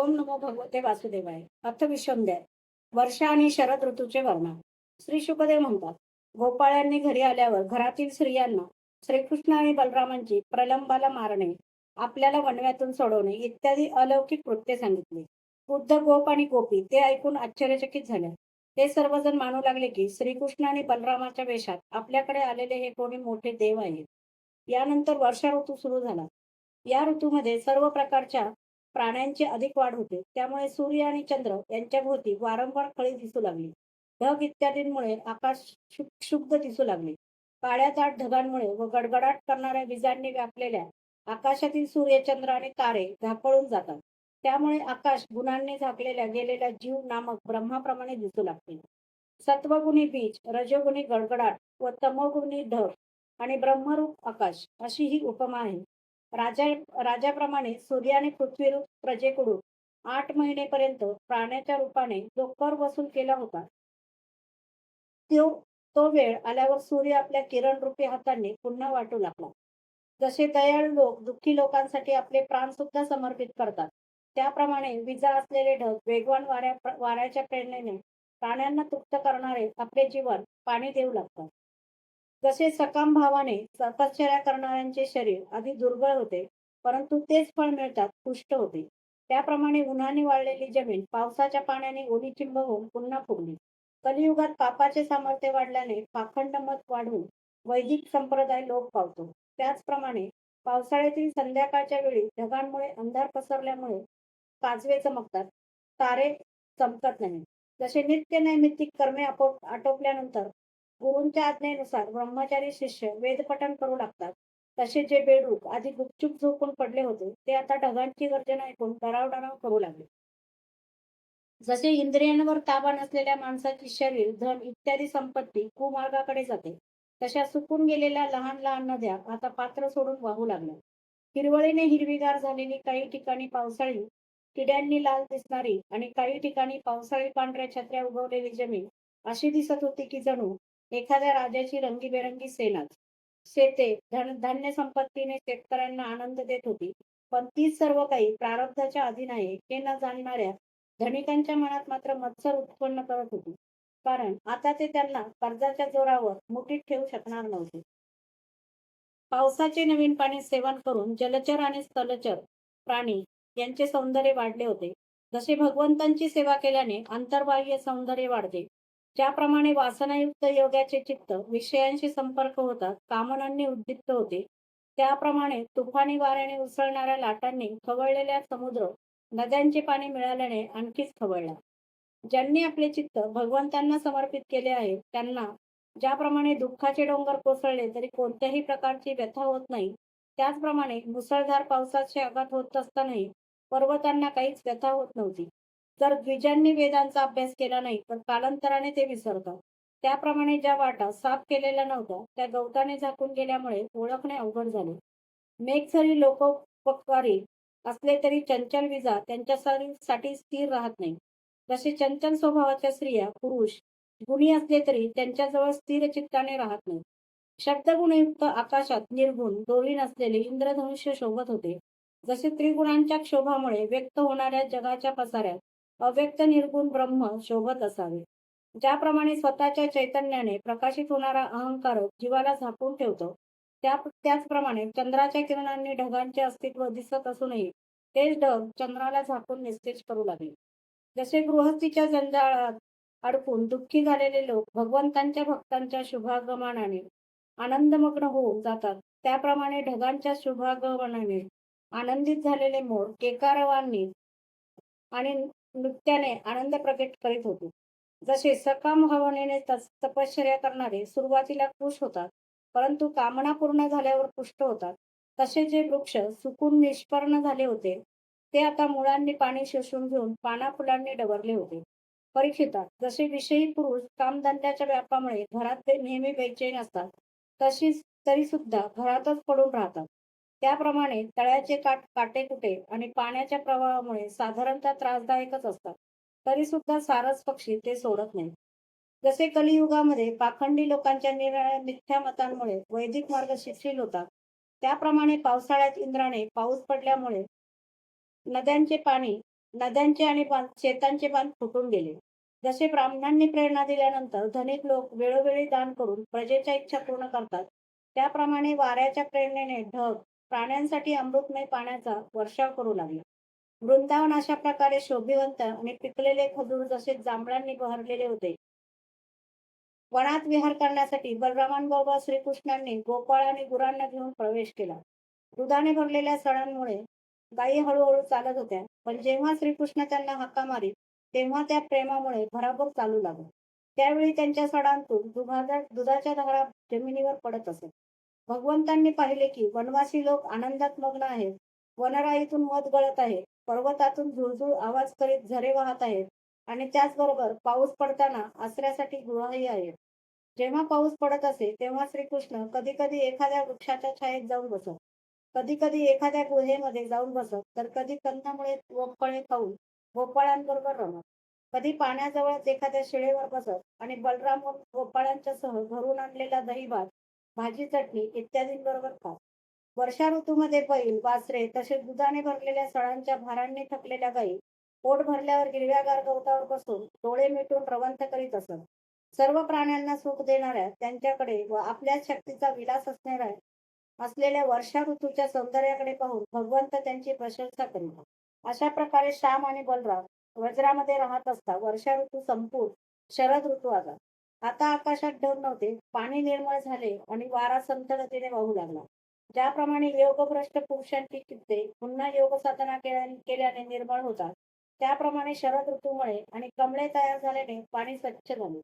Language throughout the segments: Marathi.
ओम नमो भगवते वासुदेवाय. अर्थविषंध्याय. वर्षा आणि शरद ऋतूचे वर्णन. श्री शुकदेव म्हणतात, गोपाळांनी घरी आल्यावर घरातील स्त्रियांना श्रीकृष्ण आणि बलरामांची प्रलंबाला मारणे, आपल्याला वणव्यातून सोडवणे इत्यादी अलौकिक कृत्ये सांगितली. बुद्ध, गोप आणि गोपी ते ऐकून आश्चर्यचकित झाल्या. ते सर्वजण मानू लागले की श्रीकृष्ण आणि बलरामाच्या वेशात आपल्याकडे आलेले हे कोणी मोठे देव आहेत. यानंतर वर्षा ऋतू सुरू झाला. या ऋतूमध्ये सर्व प्रकारच्या प्राण्यांची अधिक वाढ होते. त्यामुळे सूर्य आणि चंद्र यांच्या भोवती वारंवार खळी दिसू लागली. ढग इत्यादींमुळे आकाश शुभ्र दिसू लागले. काळ्या दाट ढगांमुळे व गडगडाट करणाऱ्या विजांनी व्यापलेल्या आकाशातील सूर्य, चंद्र आणि तारे झाकळून जातात. त्यामुळे आकाश गुणांनी झाकलेल्या गेलेल्या जीव नामक ब्रह्माप्रमाणे दिसू लागते. सत्वगुणी बीज, रजोगुणी गडगडाट व तमोगुणी ढग आणि ब्रह्मरूप आकाश अशी ही उपमा आहे. राजाप्रमाणे सूर्याने पृथ्वीरूप प्रजेकडून 8 महिनेपर्यंत प्राण्याच्या रूपाने जो कर वसूल केला होता, तो तो वेळ आल्यावर सूर्य आपल्या किरणरूपी हातांनी पुन्हा वाटू लागला. जसे दयाळू लोक दुःखी लोकांसाठी आपले प्राण सुद्धा समर्पित करतात, त्याप्रमाणे विजा असलेले ढग वेगवान वाऱ्याच्या प्रेरणेने प्राण्यांना तृप्त करणारे आपले जीवन पाणी देऊ लागतात. जसे सकाम भावाने तपश्चर्या करणाऱ्यांचे शरीर आधी दुर्बळ होते, परंतु तेच फळ मिळतात पुष्ट होते, त्याप्रमाणे उन्हाने वाळलेली जमीन पावसाच्या पाण्याने ओलीचिंब होऊन पुन्हा फुगली. कलियुगात पापाचे सामर्थ्य वाढल्याने पाखंड मत वाढून वैदिक संप्रदाय लोप पावतो. त्याचप्रमाणे पावसाळ्यातील संध्याकाळच्या वेळी ढगांमुळे अंधार पसरल्यामुळे काजवे चमकतात, तारे चमकत नाहीत. जसे नित्य नैमित्तिक कर्मे आटोपल्यानंतर गुरूंच्या आज्ञेनुसार ब्रह्मचारी शिष्य वेदपठण करू लागतात, तसे जे बेडूक आधी गुपचूप झोपून पडले होते ते आता ढगांची गर्जना ऐकून डराव करू लागले. जसे इंद्रियांवर ताबा नसलेल्या माणसाची शरीर, धन इत्यादी संपत्ती कुमार्गाकडे जाते, तशा सुकून गेलेल्या लहान लहान नद्या आता पात्र सोडून वाहू लागल्या. हिरवळीने हिरवीगार झालेली, काही ठिकाणी पावसाळी किड्यांनी लाल दिसणारी आणि काही ठिकाणी पावसाळी पांढऱ्या छत्र्या उगवलेली जमीन अशी दिसत होती की जणू एखाद्या राजाची रंगीबेरंगी सेनाच. शेते धान्य संपत्तीने शेतकऱ्यांना आनंद देत होती, पण तीच सर्व काही प्रारब्धाच्या अधीन आहे हे न जाणणाऱ्या धनिकांच्या मनात मात्र मत्सर उत्पन्न करत होती, कारण आता ते त्यांना कर्जाच्या जोरावर मुठीत ठेवू शकणार नव्हते. पावसाचे नवीन पाणी सेवन करून जलचर आणि स्थलचर प्राणी यांचे सौंदर्य वाढले होते. जसे भगवंतांची सेवा केल्याने अंतर्बाह्य सौंदर्य वाढते, ज्याप्रमाणे वासनायुक्त योगाचे चित्त विषयांशी संपर्क होतात कामनांनी उद्दीप्त होते, त्याप्रमाणे तुफानी वाऱ्याने उसळणाऱ्या लाटांनी खवळलेल्या समुद्र नद्यांचे पाणी मिळाल्याने आणखीच खवळला. ज्यांनी आपले चित्त भगवंतांना समर्पित केले आहे त्यांना ज्याप्रमाणे दुःखाचे डोंगर कोसळले तरी कोणत्याही प्रकारची व्यथा होत नाही, त्याचप्रमाणे मुसळधार पावसाचे आघात होत असतानाही पर्वतांना काहीच व्यथा होत नव्हती. जर द्विजांनी वेदांचा अभ्यास केला नाही तर कालांतराने ते विसरतात. त्याप्रमाणे ज्या वाटा साफ केलेल्या नव्हत्या त्या गवताने झाकून गेल्यामुळे ओळखणे अवघड झाले. मेघ जरी लोकोपकारी असले तरी चंचल विजा त्यांच्यासाठी स्थिर राहत नाही. जसे चंचल स्वभावाच्या स्त्रिया पुरुष गुणी असले तरी त्यांच्याजवळ स्थिर चित्ताने राहत नाही. शब्दगुणयुक्त आकाशात निर्गुण डोली नसलेले इंद्रधनुष्य शोभत होते. जसे त्रिगुणांच्या क्षोभामुळे व्यक्त होणाऱ्या जगाच्या पसाऱ्यात अव्यक्त निर्गुण ब्रह्म शोभत असावे. ज्याप्रमाणे स्वतःच्या चैतन्याने प्रकाशित होणारा अहंकार जीवाला झाकून ठेवतो, त्याचप्रमाणे चंद्राच्या किरणांनी ढगांचे अस्तित्व दिसत असूनही तेच ढग चंद्राला झाकून निस्तेज करू लागले. जसे गृहस्थीच्या जंजाळात अडकून दुःखी झालेले लोक भगवंतांच्या भक्तांच्या शुभागमनाने आनंदमग्न होऊन जातात, त्याप्रमाणे ढगांच्या शुभागमनाने आनंदित झालेले मोर केकारवांनी आणि नृत्याने आनंद प्रकट करीत होते. जसे सकाम भावनेने तपश्चर्या करणारे सुरुवातीला खुश होतात, परंतु कामना पूर्ण झाल्यावर पुष्ट होतात, तसे जे वृक्ष सुकून निष्पर्ण झाले होते ते आता मुळांनी पाणी शोषून घेऊन पाना फुलांनी डवरले होते. परीक्षिता, जसे विषयी पुरुष कामधंद्याच्या व्यापामुळे घरात ते नेहमी बेचैन असतात, तरी सुद्धा घरातच पडून राहतात, त्याप्रमाणे तळ्याचे काटेकुटे आणि पाण्याच्या प्रवाहामुळे साधारणतः त्रासदायकच असतात, तरी सुद्धा सारस पक्षी ते सोडत नाहीत. जसे कलियुगामध्ये पाखंडी लोकांच्या निराळ्या मिथ्या मतांमुळे वैदिक मार्ग शिथिल होतात, त्याप्रमाणे पावसाळ्यात इंद्राने पाऊस पडल्यामुळे नद्यांचे पाणी नद्यांचे आणि शेतांचे बांध फुटून गेले. जसे ब्राह्मणांनी प्रेरणा दिल्यानंतर धनिक लोक वेळोवेळी दान करून प्रजेच्या इच्छा पूर्ण करतात, त्याप्रमाणे वाऱ्याच्या प्रेरणेने ढग प्राण्यांसाठी अमृतमय पाण्याचा वर्षाव करू लागले. वृंदावन अशा प्रकारे शोभिवंत आणि पिकलेले खजूर जसे जांभळांनी बहरलेले होते. वनात विहार करण्यासाठी बलरामांबरोबर श्रीकृष्णांनी गोपाळ आणि गुरांना घेऊन प्रवेश केला. दुधाने भरलेल्या सळांमुळे गायी हळूहळू चालत होत्या, पण जेव्हा श्रीकृष्ण त्यांना हाका मारीत तेव्हा त्या प्रेमामुळे भराभर चालू लागत. त्यावेळी त्यांच्या सडांतून दुधाच्या धारा जमिनीवर पडत असत. भगवंतांनी पाहिले की वनवासी लोक आनंदात मग्न आहेत. वनराईतून मध गळत आहे, पर्वतातून झुळझुळ आवाज करीत झरे वाहत आहेत आणि त्याचबरोबर पाऊस पडताना आसऱ्यासाठी गुहाही आहेत. जेव्हा पाऊस पडत असे तेव्हा श्रीकृष्ण कधी कधी एखाद्या वृक्षाच्या छायेत जाऊन बसत, कधी कधी एखाद्या गुहेमध्ये जाऊन बसत, तर कधी कंदमुळे व फळे खाऊन गोपाळांबरोबर रमत, कधी पाण्याजवळच एखाद्या शिळेवर बसत आणि बलराम व गोपाळांच्या सह घरून आणलेला दही भात, भाजी चटणी इत्यादींबरोबर खात. वर्षा ऋतूमध्ये बैल, वासरे तसेच दुधाने भरलेल्या सळांच्या भारांनी थकलेल्या गायी पोट भरल्यावर हिरव्यागार गवतावर बसून डोळे मिटून रवंथ करीत असत. सर्व प्राण्यांना सुख देणाऱ्या त्यांच्याकडे व आपल्या शक्तीचा विलास असलेल्या वर्षा ऋतूच्या सौंदर्याकडे पाहून भगवंत त्यांची प्रशंसा करीत. अशा प्रकारे श्याम आणि बलराम वज्रामध्ये राहत असता वर्षा ऋतू संपून शरद ऋतू आला. आता आकाशात ढग नव्हते, पाणी निर्मळ झाले आणि वारा संथ गतीने वाहू लागला. ज्याप्रमाणे योगभ्रष्ट पुरुषांची चित्ते पुन्हा योग साधना केल्याने निर्मळ होतात, त्याप्रमाणे शरद ऋतूमुळे आणि कमळे तयार झाल्याने पाणी स्वच्छ झाले.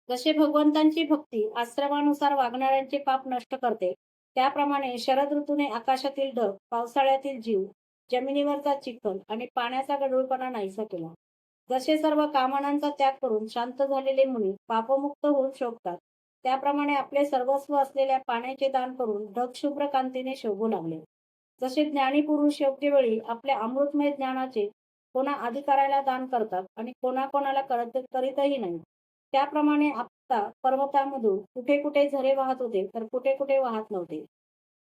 जसे भगवंतांची भक्ती आश्रमानुसार वागणाऱ्यांचे पाप नष्ट करते, त्याप्रमाणे शरद ऋतूने आकाशातील ढग, पावसाळ्यातील जीव, जमिनीवरचा चिखल आणि पाण्याचा गढूळपणा नाहीसा केला. जसे सर्व कामनांचा त्याग करून शांत झालेले मुनी पापमुक्त होऊन शोभतात, त्याप्रमाणे आपले सर्वस्व असलेल्या पाण्याचे दान करून ढग शुभ्र कांतीने शोभू लागले. जसे ज्ञानी पुरुष योग्य वेळी आपल्या अमृतमय ज्ञानाचे कोणा अधिकाऱ्याला दान करतात आणि कोणाकोणाला करीतही नाही, त्याप्रमाणे आता पर्वतामधून कुठे कुठे झरे वाहत होते तर कुठे कुठे वाहत नव्हते.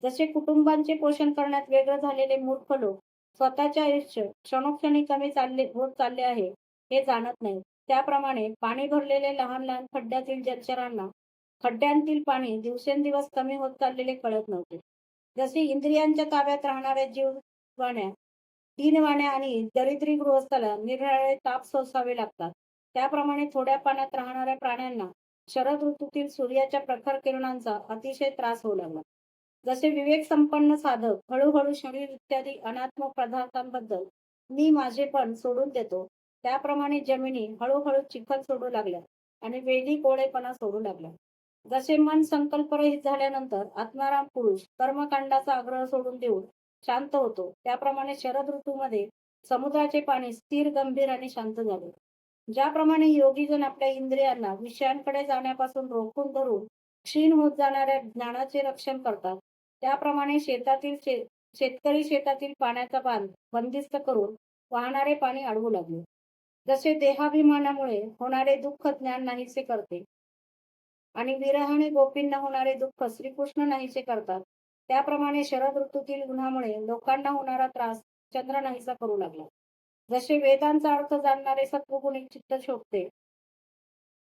जसे कुटुंबांचे पोषण करण्यात व्यग्र झालेले मूर्ख लोक स्वतःचे आयुष्य क्षणोक्षणी कमी होत चालले आहे हे जाणत नाहीत, त्याप्रमाणे पाणी भरलेले लहान लहान खड्ड्यातील जलचरांना खड्ड्यांतील पाणी दिवसेंदिवस कमी होत चाललेले कळत नव्हते. जसे इंद्रियांच्या ताब्यात राहणाऱ्या जीववाण्या, दीनवाण्या आणि दरिद्री गृहस्थाला निरनिराळे ताप सोसावे लागतात, त्याप्रमाणे थोड्या पाण्यात राहणाऱ्या प्राण्यांना शरद ऋतूतील सूर्याच्या प्रखर किरणांचा अतिशय त्रास होऊ लागला. जसे विवेक संपन्न साधक हळूहळू शरीर इत्यादी अनात्म पदार्थांबद्दल मी माझेपण सोडून देतो, त्याप्रमाणे जमिनी हळूहळू चिखल सोडू लागल्या आणि वेदी कोळेपणा सोडू लागल्या. जसे मन संकल्परहित झाल्यानंतर आत्माराम पुरुष कर्मकांडाचा आग्रह सोडून देऊन शांत होतो, त्याप्रमाणे शरद ऋतूमध्ये समुद्राचे पाणी स्थिर, गंभीर आणि शांत झाले. ज्याप्रमाणे योगीजन आपल्या इंद्रियांना विषयांकडे जाण्यापासून रोखून धरून क्षीण होत जाणाऱ्या ज्ञानाचे रक्षण करतात, त्याप्रमाणे शेतकरी शेतातील पाण्याचा बांध बंदिस्त करून वाहणारे पाणी अडवू लागले. जसे देहाभिमानामुळे होणारे दुःख ज्ञान नाहीसे करते आणि विरहाने गोपींना होणारे दुःख श्रीकृष्ण नाहीसे करतात, त्याप्रमाणे शरद ऋतूतील उन्हामुळे लोकांना होणारा त्रास चंद्र नाहीसा करू लागला. जसे वेदांचा अर्थ जाणणारे सत्वगुणी चित्त शोभते,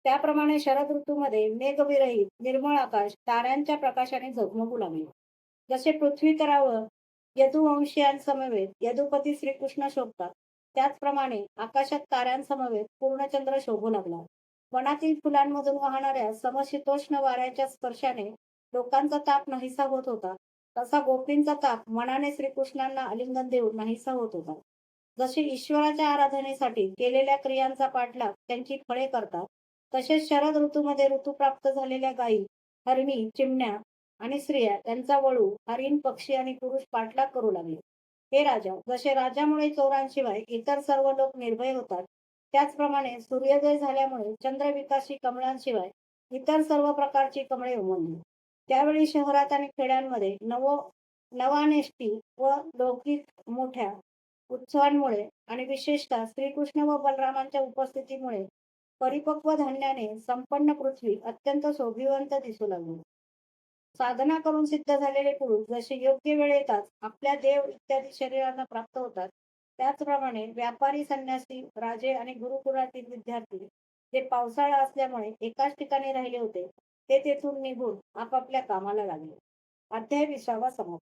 त्याप्रमाणे शरद ऋतूमध्ये मेघविरहित निर्मळ आकाश ताऱ्यांच्या प्रकाशाने झगमगू लागले. जसे पृथ्वी तरावर यदुवंशीयांसमवेत यदुपती श्रीकृष्ण शोभतात, त्याचप्रमाणे आकाशात ताऱ्यांसमवेत पूर्णचंद्र शोभू लागला. वनातील फुलांमधून वाहणाऱ्या समशीतोष्ण वाऱ्याच्या स्पर्शाने लोकांचा ताप नाहीसा होत होता, तसा गोपींचा ताप मनाने श्रीकृष्णांना आलिंगन देऊन नाहीसा होत होता. जसे ईश्वराच्या आराधनेसाठी केलेल्या क्रियांचा पाठलाग त्यांची फळे करतात, तसेच शरद ऋतूमध्ये ऋतुप्राप्त झालेल्या गायी, हरिणी, चिमण्या आणि स्त्रिया त्यांचा वळू, हरिण, पक्षी आणि पुरुष पाठलाग करू लागले. हे राजा, जसे राजामुळे चोरांशिवाय इतर सर्व लोक निर्भय होतात, त्याचप्रमाणे सूर्योदय झाल्यामुळे चंद्रविकाशी कमळांशिवाय इतर सर्व प्रकारची कमळे उमलली. त्यावेळी शहरात आणि खेड्यांमध्ये नवानेष्टी व लौकिक मोठ्या उत्सवांमुळे आणि विशेषतः श्रीकृष्ण व बलरामांच्या उपस्थितीमुळे परिपक्व धान्याने संपन्न पृथ्वी अत्यंत शोभिवंत दिसू लागली. साधना करून सिद्ध झालेले पुरुष जसे योग्य वेळ येताच आपल्या देव इत्यादी शरीरांना प्राप्त होतात, त्याचप्रमाणे व्यापारी, संन्यासी, राजे आणि गुरुकुलातील विद्यार्थी जे पावसाळा असल्यामुळे एकाच ठिकाणी राहिले होते, ते तेथून निघून आपापल्या कामाला लागले. अध्याय 20 समाप्त.